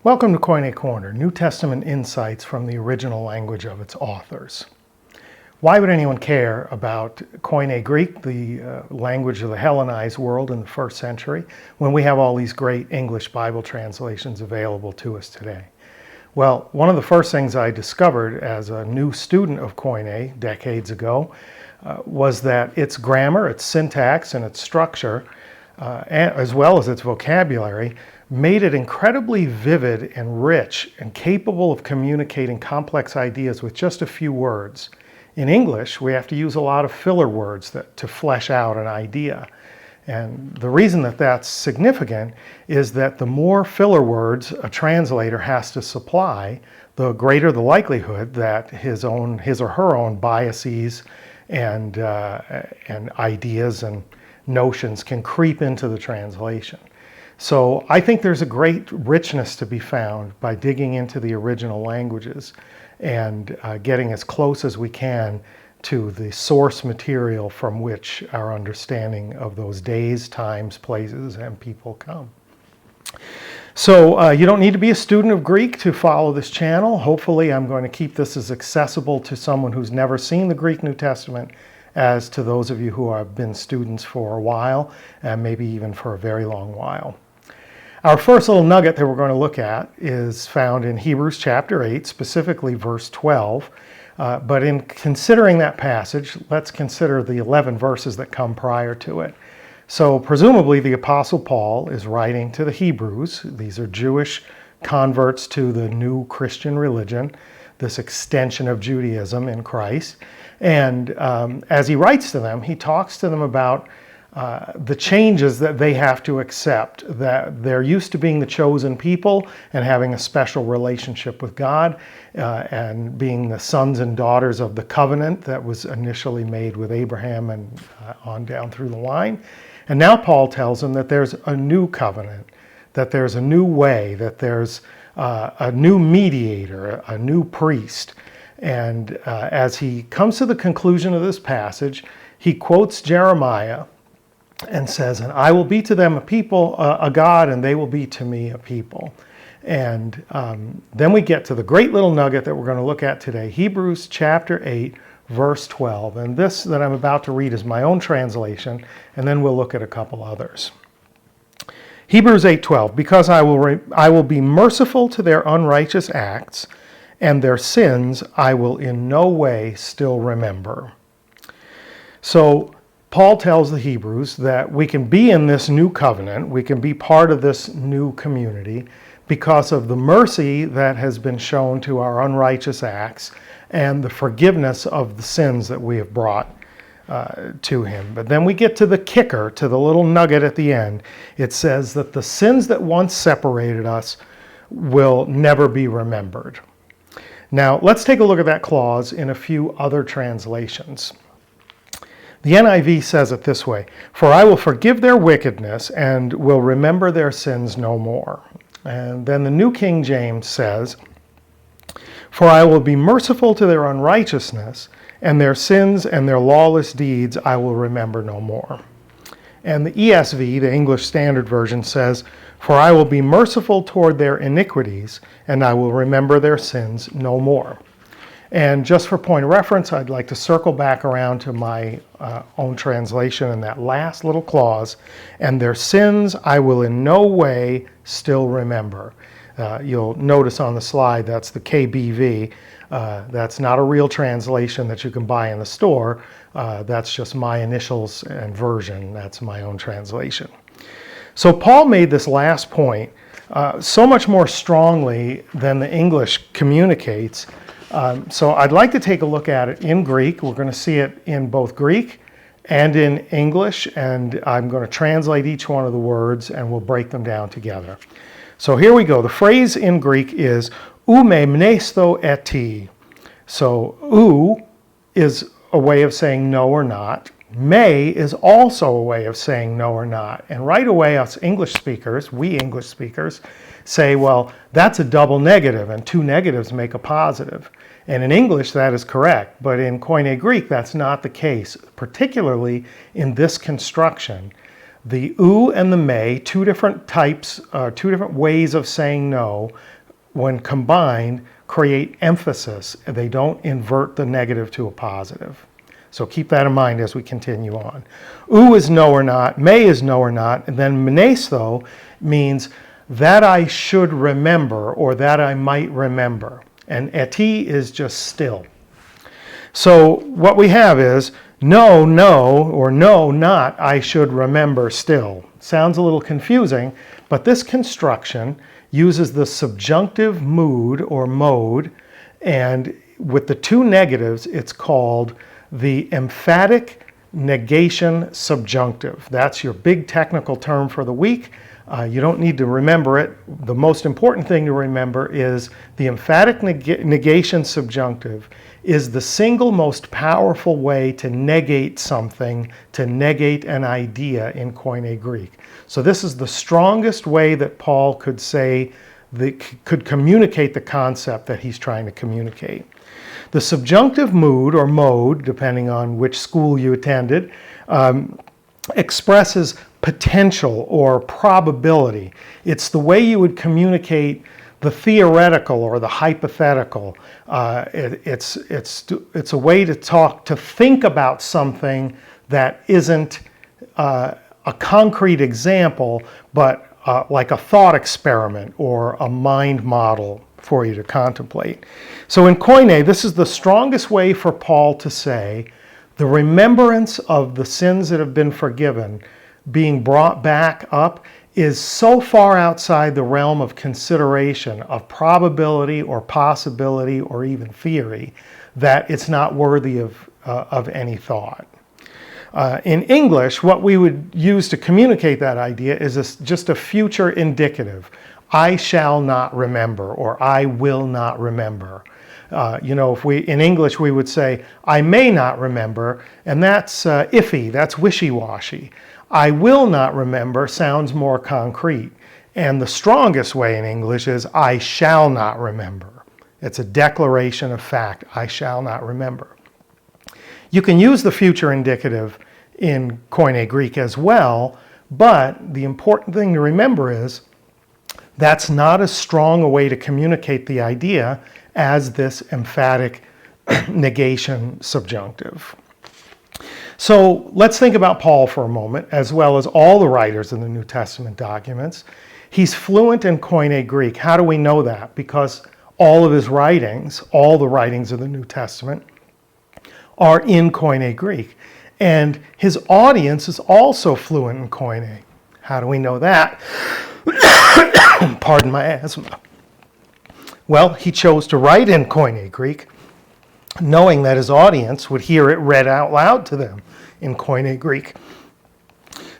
Welcome to Koine Corner, New Testament insights from the original language of its authors. Why would anyone care about Koine Greek, the language of the Hellenized world in the first century, when we have all these great English Bible translations available to us today? Well, one of the first things I discovered as a new student of Koine decades ago was that its grammar, its syntax, and its structure, as well as its vocabulary, made it incredibly vivid and rich and capable of communicating complex ideas with just a few words. In English, we have to use a lot of filler words to flesh out an idea. And the reason that that's significant is that the more filler words a translator has to supply, the greater the likelihood that his or her own biases and ideas and notions can creep into the translation. So I think there's a great richness to be found by digging into the original languages and getting as close as we can to the source material from which our understanding of those days, times, places, and people come. So you don't need to be a student of Greek to follow this channel. Hopefully I'm going to keep this as accessible to someone who's never seen the Greek New Testament as to those of you who have been students for a while, and maybe even for a very long while. Our first little nugget that we're going to look at is found in Hebrews chapter 8, specifically verse 12. But in considering that passage, let's consider the 11 verses that come prior to it. So presumably the Apostle Paul is writing to the Hebrews. These are Jewish converts to the new Christian religion, this extension of Judaism in Christ. And as he writes to them, he talks to them about the changes that they have to accept, that they're used to being the chosen people and having a special relationship with God and being the sons and daughters of the covenant that was initially made with Abraham and on down through the line. And now Paul tells them that there's a new covenant, that there's a new way, that there's a new mediator, a new priest. And as he comes to the conclusion of this passage, he quotes Jeremiah and says, "And I will be to them a people, a God, and they will be to me a people." And then we get to the great little nugget that we're going to look at today, Hebrews chapter 8, verse 12. And this that I'm about to read is my own translation, and then we'll look at a couple others. Hebrews 8:12, "Because I will be merciful to their unrighteous acts, and their sins I will in no way still remember." So Paul tells the Hebrews that we can be in this new covenant, we can be part of this new community because of the mercy that has been shown to our unrighteous acts and the forgiveness of the sins that we have brought to him. But then we get to the kicker, to the little nugget at the end. It says that the sins that once separated us will never be remembered. Now, let's take a look at that clause in a few other translations. The NIV says it this way, "For I will forgive their wickedness and will remember their sins no more." And then the New King James says, "For I will be merciful to their unrighteousness, and their sins and their lawless deeds I will remember no more." And the ESV, the English Standard Version, says, "For I will be merciful toward their iniquities, and I will remember their sins no more." And just for point of reference, I'd like to circle back around to my own translation in that last little clause, "And their sins I will in no way still remember." You'll notice on the slide that's the KBV. That's not a real translation that you can buy in the store. That's just my initials and version. That's my own translation. So Paul made this last point so much more strongly than the English communicates. So I'd like to take a look at it in Greek. We're going to see it in both Greek and in English, and I'm going to translate each one of the words and we'll break them down together. So here we go. The phrase in Greek is "ou me mnesto eti." So "ou" is a way of saying no or not. "Me" is also a way of saying no or not. And right away us English speakers, we English speakers, say, well, that's a double negative and two negatives make a positive. And in English that is correct, but in Koine Greek that's not the case, particularly in this construction. The oo and the may, two different types, two different ways of saying no, when combined, create emphasis. They don't invert the negative to a positive. So keep that in mind as we continue on. Oo is no or not, may is no or not, and then mnesto means that I should remember or that I might remember. And eti is just still. So what we have is no, no, or no, not, I should remember still. Sounds a little confusing, but this construction uses the subjunctive mood or mode, and with the two negatives, it's called the emphatic negation subjunctive. That's your big technical term for the week. You don't need to remember it. The most important thing to remember is the emphatic negation subjunctive is the single most powerful way to negate something, to negate an idea in Koine Greek. So this is the strongest way that Paul could could communicate the concept that he's trying to communicate. The subjunctive mood or mode, depending on which school you attended, expresses potential or probability. It's the way you would communicate the theoretical or the hypothetical. It's a way to think about something that isn't a concrete example, but like a thought experiment or a mind model for you to contemplate. So in Koine, this is the strongest way for Paul to say the remembrance of the sins that have been forgiven being brought back up is so far outside the realm of consideration of probability or possibility or even theory that it's not worthy of any thought. In English, what we would use to communicate that idea is just a future indicative. I shall not remember, or I will not remember. If in English we would say, I may not remember, and that's iffy, that's wishy-washy. I will not remember sounds more concrete. And the strongest way in English is, I shall not remember. It's a declaration of fact, I shall not remember. You can use the future indicative in Koine Greek as well, but the important thing to remember is that's not as strong a way to communicate the idea as this emphatic negation subjunctive. So let's think about Paul for a moment, as well as all the writers in the New Testament documents. He's fluent in Koine Greek. How do we know that? Because all of his writings, all the writings of the New Testament, are in Koine Greek. And his audience is also fluent in Koine. How do we know that? Pardon my asthma. Well, he chose to write in Koine Greek, knowing that his audience would hear it read out loud to them in Koine Greek.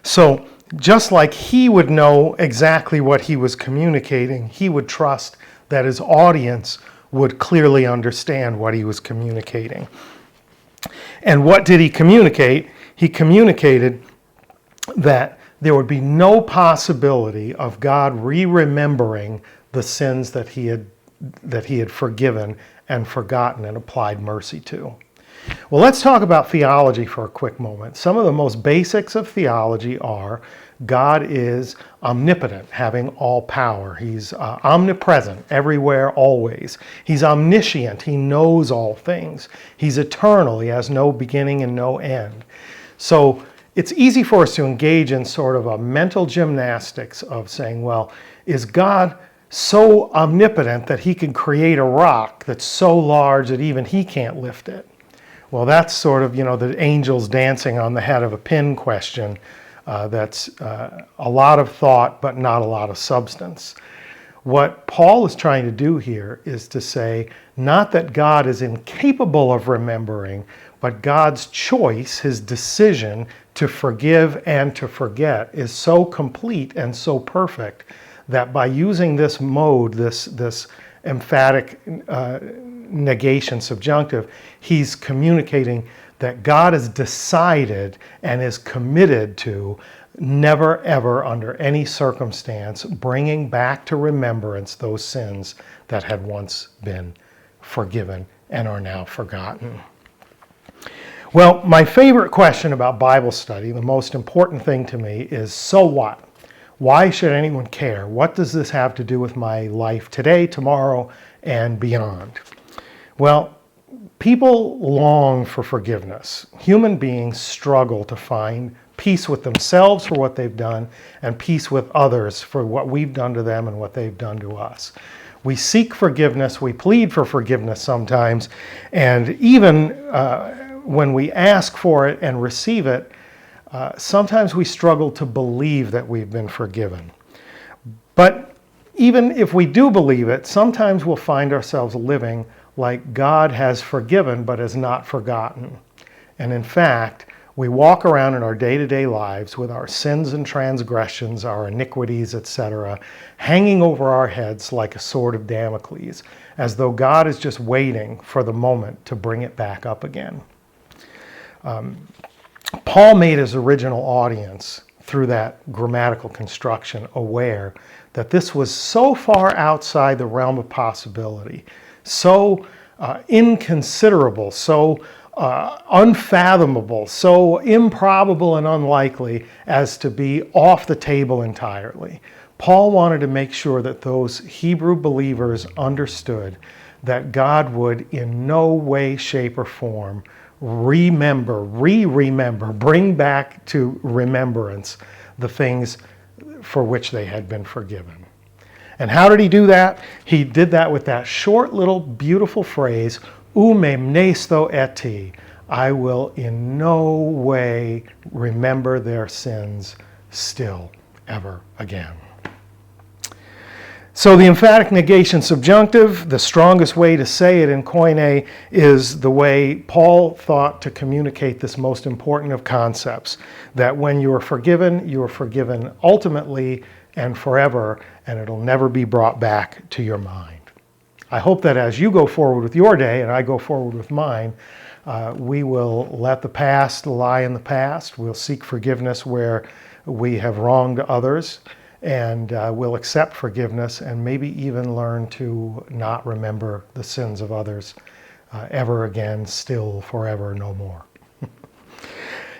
So just like he would know exactly what he was communicating, he would trust that his audience would clearly understand what he was communicating. And what did he communicate? He communicated that there would be no possibility of God re-remembering the sins that he had forgiven and forgotten and applied mercy to. Well, let's talk about theology for a quick moment. Some of the most basics of theology are God is omnipotent, having all power. He's omnipresent, everywhere, always. He's omniscient. He knows all things. He's eternal. He has no beginning and no end. So it's easy for us to engage in sort of a mental gymnastics of saying, well, is God so omnipotent that he can create a rock that's so large that even he can't lift it? Well, that's sort of, the angels dancing on the head of a pin question. That's a lot of thought, but not a lot of substance. What Paul is trying to do here is to say, not that God is incapable of remembering, but God's choice, his decision to forgive and to forget is so complete and so perfect that by using this mode, this emphatic negation subjunctive, he's communicating that God has decided and is committed to never ever under any circumstance bringing back to remembrance those sins that had once been forgiven and are now forgotten. Well, my favorite question about Bible study, the most important thing to me, is so what? Why should anyone care? What does this have to do with my life today, tomorrow, and beyond? Well, people long for forgiveness. Human beings struggle to find peace with themselves for what they've done and peace with others for what we've done to them and what they've done to us. We seek forgiveness, we plead for forgiveness sometimes, and even when we ask for it and receive it, sometimes we struggle to believe that we've been forgiven. But even if we do believe it, sometimes we'll find ourselves living like God has forgiven but has not forgotten. And in fact, we walk around in our day-to-day lives with our sins and transgressions, our iniquities, etc., hanging over our heads like a sword of Damocles, as though God is just waiting for the moment to bring it back up again. Paul made his original audience, through that grammatical construction, aware that this was so far outside the realm of possibility, so inconsiderable, so unfathomable, so improbable and unlikely as to be off the table entirely. Paul wanted to make sure that those Hebrew believers understood that God would in no way, shape, or form remember, bring back to remembrance the things for which they had been forgiven. And how did he do that? He did that with that short little beautiful phrase, ou me mnesto eti, I will in no way remember their sins still ever again. So the emphatic negation subjunctive, the strongest way to say it in Koine, is the way Paul thought to communicate this most important of concepts, that when you are forgiven ultimately and forever, and it'll never be brought back to your mind. I hope that as you go forward with your day and I go forward with mine, we will let the past lie in the past. We'll seek forgiveness where we have wronged others, and we'll accept forgiveness and maybe even learn to not remember the sins of others ever again, still, forever, no more.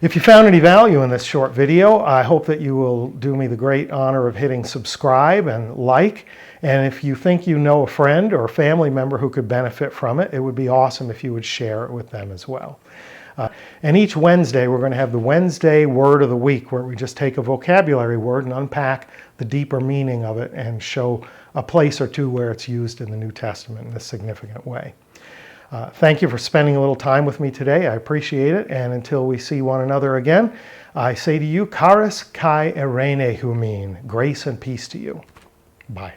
If you found any value in this short video, I hope that you will do me the great honor of hitting subscribe and like. And if you think you know a friend or a family member who could benefit from it, it would be awesome if you would share it with them as well. And each Wednesday, we're going to have the Wednesday Word of the Week, where we just take a vocabulary word and unpack the deeper meaning of it and show a place or two where it's used in the New Testament in a significant way. Thank you for spending a little time with me today. I appreciate it. And until we see one another again, I say to you, charis kai eirene humin, grace and peace to you. Bye.